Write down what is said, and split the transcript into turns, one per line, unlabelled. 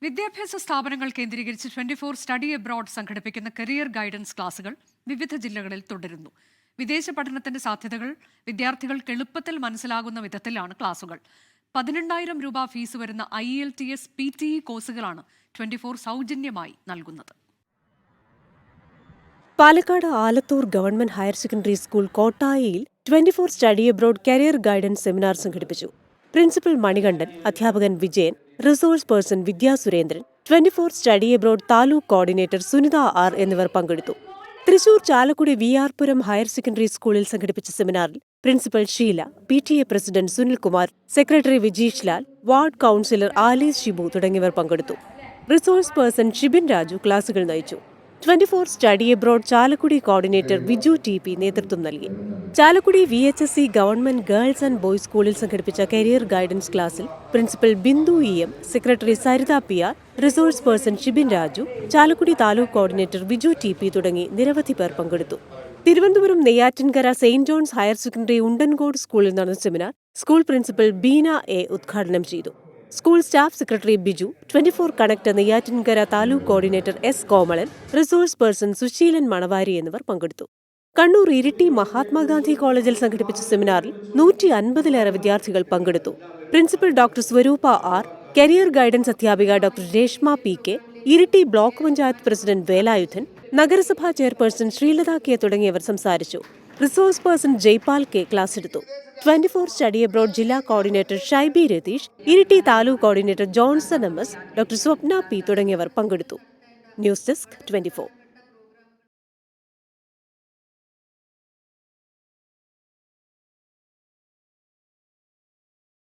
വിദ്യാഭ്യാസ സ്ഥാപനങ്ങൾ കേന്ദ്രീകരിച്ച് 24 സ്റ്റഡി എബ്രോഡ് സംഘടിപ്പിക്കുന്ന കരിയർ ഗൈഡൻസ് ക്ലാസുകൾ വിവിധ ജില്ലകളിൽ തുടരുന്നു. വിദേശ പഠനത്തിന്റെ സാധ്യതകൾ വിദ്യാർത്ഥികൾക്ക് എളുപ്പത്തിൽ മനസ്സിലാകുന്ന വിധത്തിലാണ് ക്ലാസുകൾ. 18,000 രൂപ ഫീസ് വരുന്ന IELTS PTE കോഴ്സുകളാണ് 24 സൗജന്യമായി നൽകുന്നത്.
Palakkad Alathur government higher secondary school കോട്ടായിയിൽ 24 study abroad career guidance seminar സംഘടിപ്പിച്ചു. പ്രിൻസിപ്പൽ മണികണ്ഠൻ, അധ്യാപകൻ Vijayan, resource person Vidya Surendran, 24 study abroad taluk coordinator Sunitha R എന്നിവർ പങ്കെടുത്തു. Thrissur Chalakudy VR puram higher secondary സ്കൂളിൽ സംഘടിപ്പിച്ച സെമിനാറിൽ principal Sheela, PTA president Sunilkumar, secretary Vijeesh Lal, ward councillor Alice Shibu തുടങ്ങിയവർ പങ്കെടുത്തു. റിസോഴ്സ് പേഴ്സൺ ഷിബിൻ രാജു ക്ലാസുകൾ നയിച്ചു. 24 study abroad Chalakudy coordinator Viju TP നേതൃത്വം നൽകി. Chalakudy VHSC government girls and boys school സംഘടിപ്പിച്ച കരിയർ ഗൈഡൻസ് ക്ലാസിൽ principal Bindu EM, secretary Saritha PR, resource person Shibin Raju, Chalakudy taluk coordinator Viju TP തുടങ്ങി നിരവധി പേർ പങ്കെടുത്തു. Thiruvananthapuram Neyyattinkara saint John's higher secondary Undankode school നടന്ന seminar school principal Beena A ഉദ്ഘാടനം ചെയ്തു. School staff secretary Biju, 24 connect Neyyattinkara taluk coordinator S Komalan, resource person Susheelan Manavari എന്നിവർ പങ്കെടുത്തു. കണ്ണൂർ ഇരിട്ടി മഹാത്മാഗാന്ധി കോളേജിൽ സംഘടിപ്പിച്ച സെമിനാറിൽ 150-ലേറെ വിദ്യാർത്ഥികൾ പങ്കെടുത്തു. Principal doctor Swaroopa R, career guidance അധ്യാപിക doctor Reshma PK, Iritty block panchayat president Velayudhan, നഗരസഭാ ചെയർപേഴ്സൺ ശ്രീലത K തുടങ്ങിയവർ സംസാരിച്ചു. Resource person Jaipal K class എടുത്തു. 24 സ്റ്റഡി എബ്രോഡ് ജില്ലാ coordinator Shaiby Ratheesh, Iritty taluk coordinator Johnson MS, doctor Swapna P തുടങ്ങിയവർ പങ്കെടുത്തു. News desk 24.